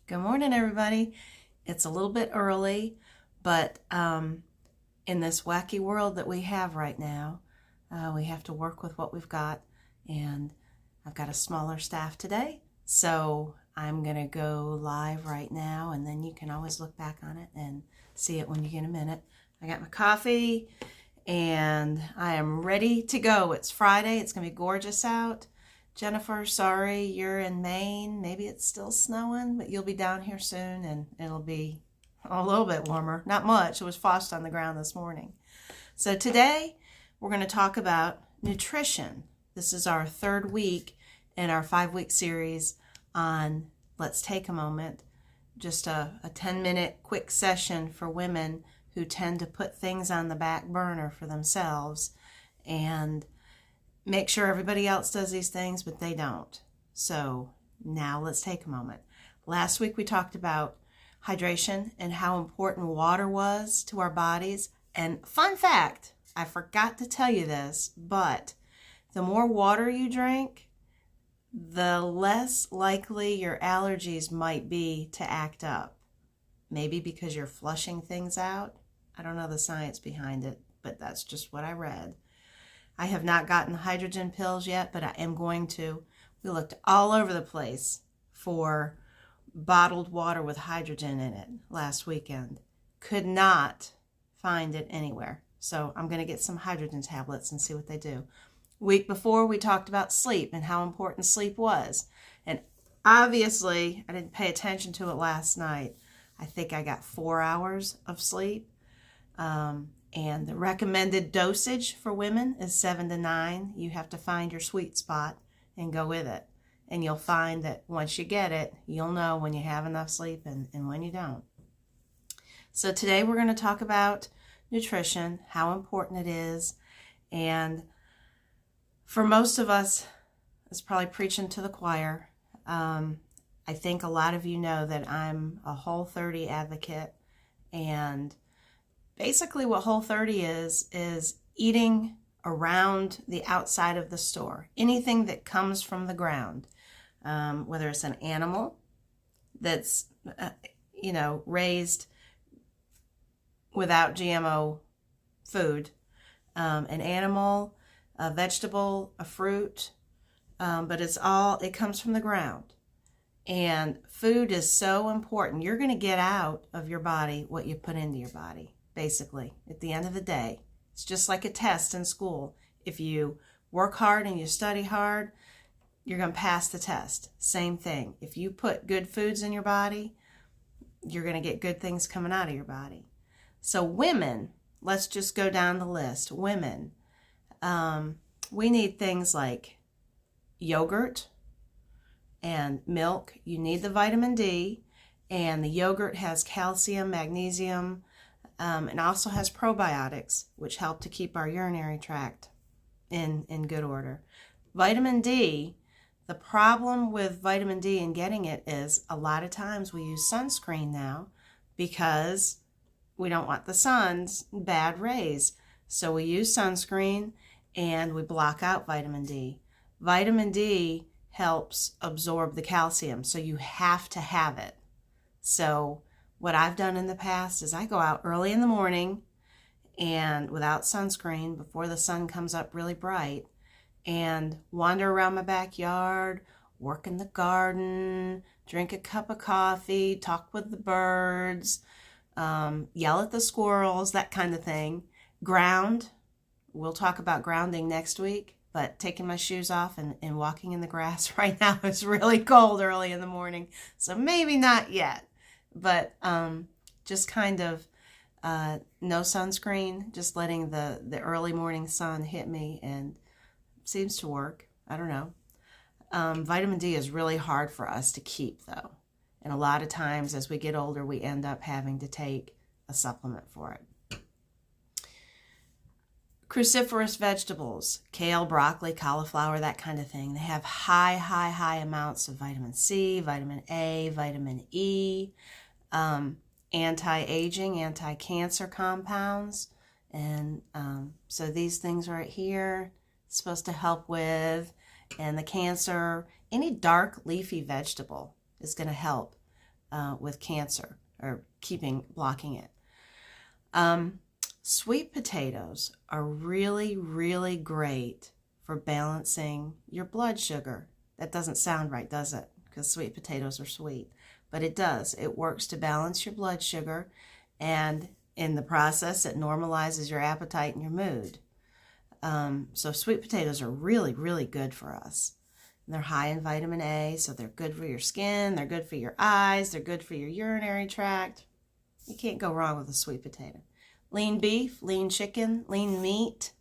Good morning, everybody. It's a little bit early, but in this wacky world that we have right now, we have to work with what we've got, and I've got a smaller staff today, so I'm going to go live right now, and then you can always look back on it and see it when you get a minute. I got my coffee, and I am ready to go. It's Friday. It's going to be gorgeous out. Jennifer, sorry, you're in Maine. Maybe it's still snowing, but you'll be down here soon and it'll be a little bit warmer. Not much. It was frost on the ground this morning. So today we're going to talk about nutrition. This is our third week in our 5-week series on Let's Take a Moment. Just a 10-minute quick session for women who tend to put things on the back burner for themselves and make sure everybody else does these things, but they don't. So now let's take a moment. Last week we talked about hydration and how important water was to our bodies. And fun fact, I forgot to tell you this, but the more water you drink, the less likely your allergies might be to act up. Maybe because you're flushing things out. I don't know the science behind it, but that's just what I read. I have not gotten hydrogen pills yet, but I am going to. We looked all over the place for bottled water with hydrogen in it last weekend. Could not find it anywhere. So I'm going to get some hydrogen tablets and see what they do. Week before, we talked about sleep and how important sleep was. And obviously, I didn't pay attention to it last night. I think I got 4 hours of sleep. And the recommended dosage for women is 7 to 9. You have to find your sweet spot and go with it. And you'll find that once you get it, you'll know when you have enough sleep and when you don't. So today we're going to talk about nutrition, how important it is. And for most of us, it's probably preaching to the choir. I think a lot of you know that I'm a Whole30 advocate, and basically what Whole30 is eating around the outside of the store. Anything that comes from the ground, whether it's an animal that's, raised without GMO food, an animal, a vegetable, a fruit, but it comes from the ground. And food is so important. You're going to get out of your body what you put into your body. Basically, at the end of the day, it's just like a test in school. If you work hard and you study hard, you're going to pass the test. Same thing. If you put good foods in your body, you're going to get good things coming out of your body. So women, let's just go down the list. Women, we need things like yogurt and milk. You need the vitamin D, and the yogurt has calcium, magnesium, and also has probiotics, which help to keep our urinary tract in good order. Vitamin D, the problem with vitamin D and getting it is a lot of times we use sunscreen now because we don't want the sun's bad rays. So we use sunscreen and we block out vitamin D. Vitamin D helps absorb the calcium, so you have to have it. So what I've done in the past is I go out early in the morning and without sunscreen before the sun comes up really bright and wander around my backyard, work in the garden, drink a cup of coffee, talk with the birds, yell at the squirrels, that kind of thing. Ground. We'll talk about grounding next week, but taking my shoes off and walking in the grass right now is really cold early in the morning, so maybe not yet. But just kind of no sunscreen, just letting the early morning sun hit me, and seems to work. I don't know. Vitamin D is really hard for us to keep, though. And a lot of times as we get older, we end up having to take a supplement for it. Cruciferous vegetables, kale, broccoli, cauliflower, that kind of thing. They have high amounts of vitamin C, vitamin A, vitamin E, anti-aging, anti-cancer compounds. And so these things right here, it's supposed to help with, and the cancer, any dark leafy vegetable is going to help with cancer or blocking it. Sweet potatoes are really, really great for balancing your blood sugar. That doesn't sound right, does it? Because sweet potatoes are sweet. But it does. It works to balance your blood sugar, and in the process, it normalizes your appetite and your mood. So sweet potatoes are really, really good for us. And they're high in vitamin A, so they're good for your skin, they're good for your eyes, they're good for your urinary tract. You can't go wrong with a sweet potato. Lean beef, lean chicken, lean meat,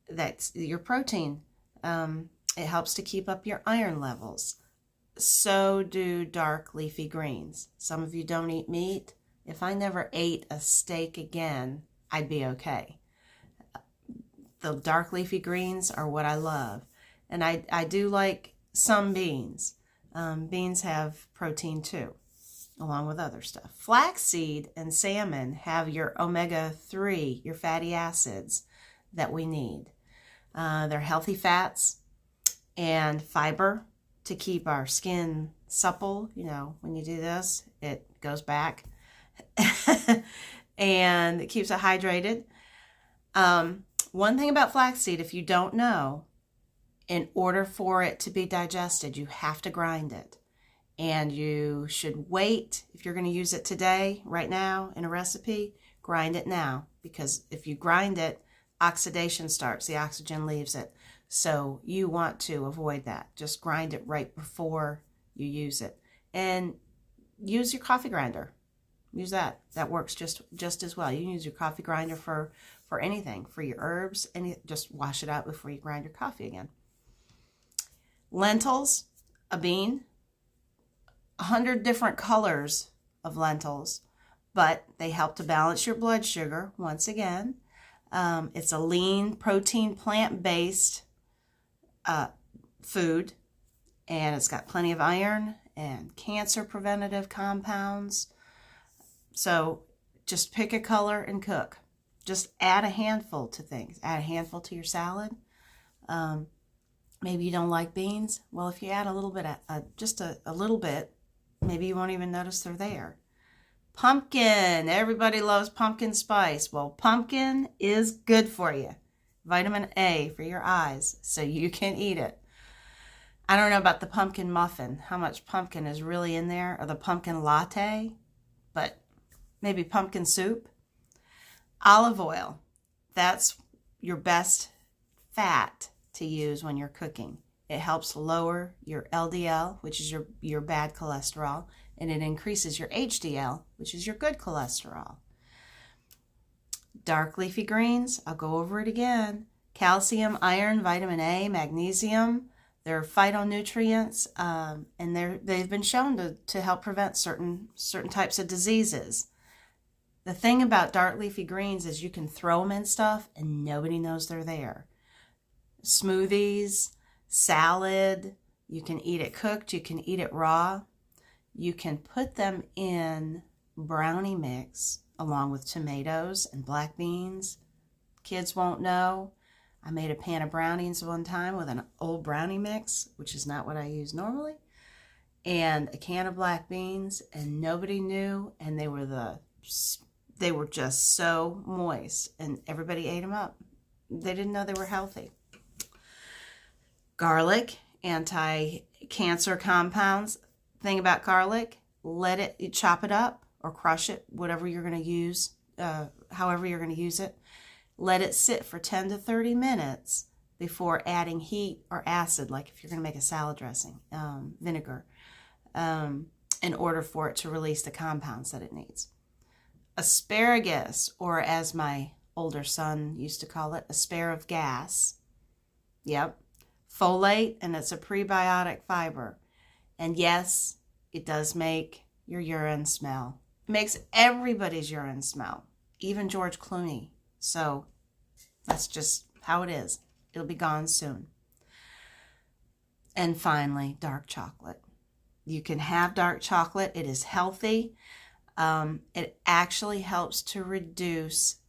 that's your protein. It helps to keep up your iron levels. So do dark leafy greens. Some of you don't eat meat. If I never ate a steak again, I'd be okay. The dark leafy greens are what I love. And I do like some beans. Beans have protein too, along with other stuff. Flaxseed and salmon have your omega-3, your fatty acids that we need. They're healthy fats and fiber to keep our skin supple. You know, when you do this, it goes back. And it keeps it hydrated. One thing about flaxseed, if you don't know, in order for it to be digested, you have to grind it. And you should wait. If you're going to use it today, right now, in a recipe, grind it now. Because if you grind it, oxidation starts. The oxygen leaves it. So you want to avoid that. Just grind it right before you use it. And use your coffee grinder. Use that. That works just as well. You can use your coffee grinder for anything, for your herbs. Just wash it out before you grind your coffee again. Lentils, a bean, 100 different colors of lentils, but they help to balance your blood sugar once again. It's a lean, protein, plant-based food, and it's got plenty of iron and cancer preventative compounds. So just pick a color and cook. Just add a handful to things. Add a handful to your salad. Maybe you don't like beans. Well, if you add a little bit, just a little bit, maybe you won't even notice they're there. Pumpkin. Everybody loves pumpkin spice. Well, pumpkin is good for you. Vitamin A for your eyes, so you can eat it. I don't know about the pumpkin muffin, how much pumpkin is really in there, or the pumpkin latte, but maybe pumpkin soup. Olive oil. That's your best fat to use when you're cooking. It helps lower your LDL, which is your bad cholesterol, and it increases your HDL, which is your good cholesterol. Dark leafy greens, I'll go over it again. Calcium, iron, vitamin A, magnesium. They're phytonutrients, and they've been shown to help prevent certain types of diseases. The thing about dark leafy greens is you can throw them in stuff and nobody knows they're there. Smoothies, salad, you can eat it cooked, you can eat it raw. You can put them in brownie mix along with tomatoes and black beans. Kids won't know. I made a pan of brownies one time with an old brownie mix, which is not what I use normally, and a can of black beans, and nobody knew, and they were just so moist, and everybody ate them up. They didn't know they were healthy. Garlic, anti-cancer compounds. Thing about garlic, you chop it up or crush it, whatever you're going to use, however you're going to use it. Let it sit for 10 to 30 minutes before adding heat or acid, like if you're going to make a salad dressing, vinegar, in order for it to release the compounds that it needs. Asparagus, or as my older son used to call it, asparagus. Yep. Folate, and it's a prebiotic fiber. And yes, it does make your urine smell. It makes everybody's urine smell, even George Clooney. So that's just how it is. It'll be gone soon. And finally, dark chocolate. You can have dark chocolate. It is healthy. It actually helps to reduce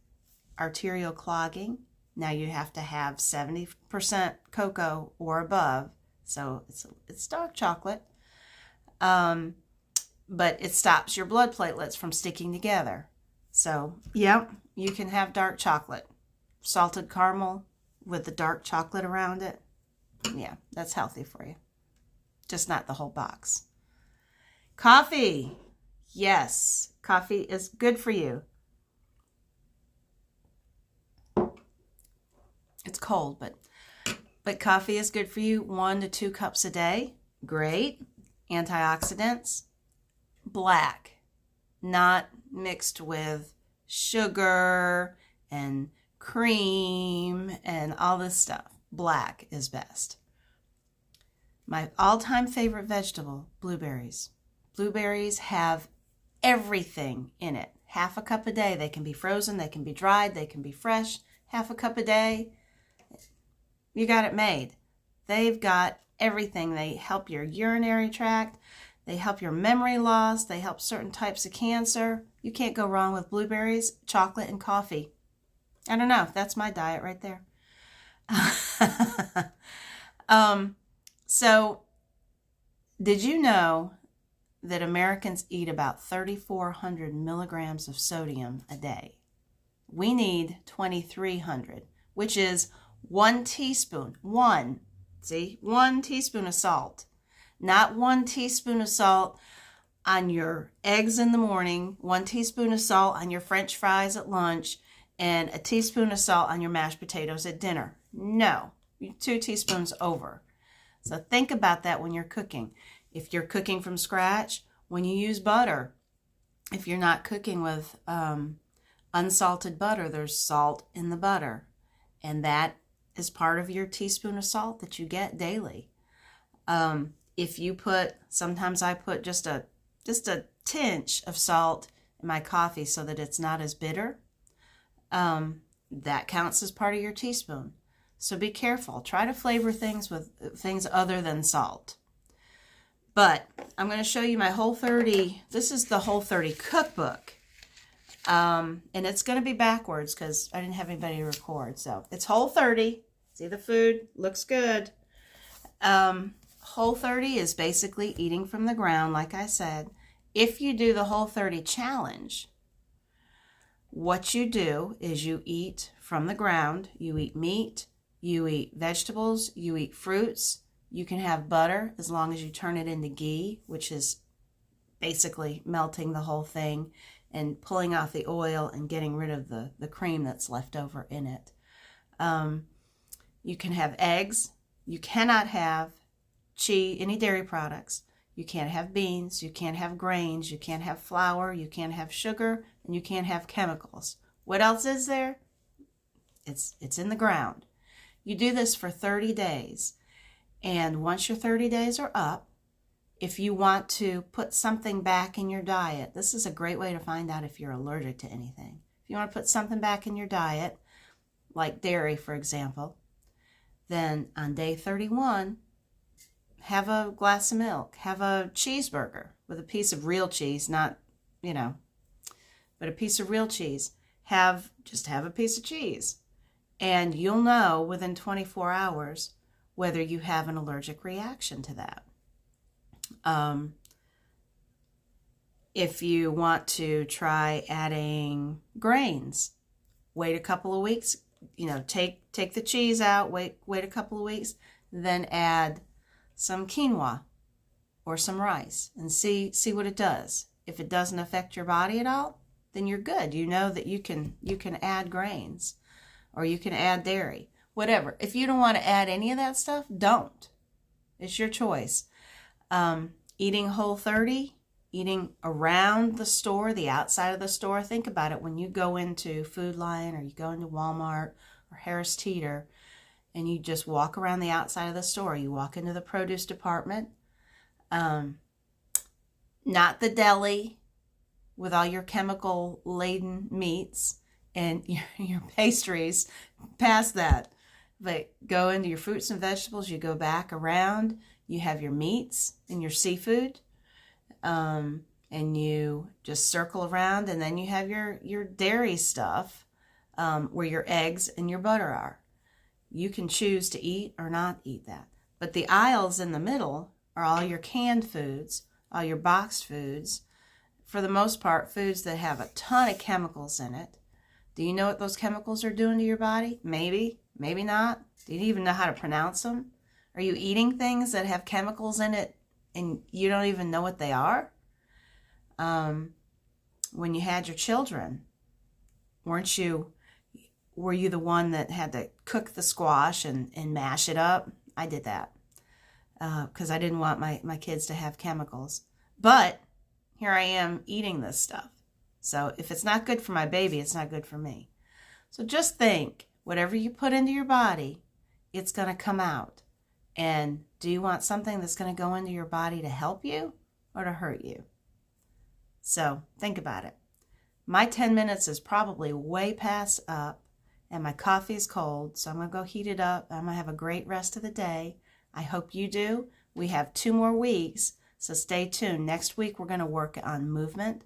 arterial clogging. Now you have to have 70% cocoa or above, so it's dark chocolate. but it stops your blood platelets from sticking together. So, yep, you can have dark chocolate. Salted caramel with the dark chocolate around it. Yeah, that's healthy for you. Just not the whole box. Coffee. Yes, coffee is good for you. It's cold, but coffee is good for you. 1 to 2 cups a day. Great. Antioxidants. Black. Not mixed with sugar and cream and all this stuff. Black is best. My all-time favorite vegetable, blueberries. Blueberries have everything in it. Half a cup a day. They can be frozen, they can be dried, they can be fresh. Half a cup a day. You got it made. They've got everything. They help your urinary tract. They help your memory loss. They help certain types of cancer. You can't go wrong with blueberries, chocolate, and coffee. I don't know. That's my diet right there. So, did you know that Americans eat about 3,400 milligrams of sodium a day? We need 2,300, which is 1 teaspoon. One teaspoon of salt. Not 1 teaspoon of salt on your eggs in the morning, 1 teaspoon of salt on your French fries at lunch, and a teaspoon of salt on your mashed potatoes at dinner. No, 2 teaspoons over. So think about that when you're cooking. If you're cooking from scratch, when you use butter, if you're not cooking with unsalted butter, there's salt in the butter. And that is part of your teaspoon of salt that you get daily. If you put, sometimes I put just a tinge of salt in my coffee so that it's not as bitter. That counts as part of your teaspoon. So be careful. Try to flavor things with things other than salt. But I'm going to show you my Whole30. This is the Whole30 cookbook. And it's going to be backwards because I didn't have anybody to record. So it's Whole30. See the food? Looks good. Whole30 is basically eating from the ground, like I said. If you do the Whole30 challenge, what you do is you eat from the ground. You eat meat. You eat vegetables. You eat fruits. You can have butter as long as you turn it into ghee, which is basically melting the whole thing and pulling off the oil and getting rid of the cream that's left over in it. You can have eggs. You cannot have any dairy products. You can't have beans. You can't have grains. You can't have flour. You can't have sugar. And you can't have chemicals. What else is there? It's in the ground. You do this for 30 days. And once your 30 days are up, if you want to put something back in your diet, this is a great way to find out if you're allergic to anything. If you want to put something back in your diet, like dairy, for example, then on day 31, have a glass of milk, have a cheeseburger with a piece of real cheese, not, but a piece of real cheese. Just have a piece of cheese. And you'll know within 24 hours whether you have an allergic reaction to that. If you want to try adding grains, wait a couple of weeks, take the cheese out, wait a couple of weeks, then add some quinoa or some rice and see what it does. If it doesn't affect your body at all, then you're good. You know that you can add grains or you can add dairy, whatever. If you don't want to add any of that stuff, don't. It's your choice. Eating Whole30, eating around the store, the outside of the store. Think about it when you go into Food Lion or you go into Walmart or Harris Teeter and you just walk around the outside of the store. You walk into the produce department, not the deli with all your chemical-laden meats and your pastries, past that. But go into your fruits and vegetables, you go back around, you have your meats and your seafood, and you just circle around, and then you have your dairy stuff, where your eggs and your butter are. You can choose to eat or not eat that. But the aisles in the middle are all your canned foods, all your boxed foods, for the most part, foods that have a ton of chemicals in it. Do you know what those chemicals are doing to your body? Maybe, maybe not. Do you even know how to pronounce them? Are you eating things that have chemicals in it and you don't even know what they are? When you had your children, were you the one that had to cook the squash and mash it up? I did that because I didn't want my kids to have chemicals. But here I am eating this stuff. So if it's not good for my baby, it's not good for me. So just think, whatever you put into your body, it's going to come out. And do you want something that's going to go into your body to help you or to hurt you? So think about it. My 10 minutes is probably way past up, and my coffee is cold, so I'm going to go heat it up. I'm going to have a great rest of the day. I hope you do. We have 2 more weeks, so stay tuned. Next week, we're going to work on movement,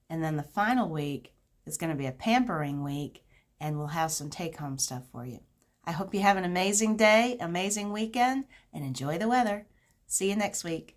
and then the final week is going to be a pampering week, and we'll have some take-home stuff for you. I hope you have an amazing day, amazing weekend, and enjoy the weather. See you next week.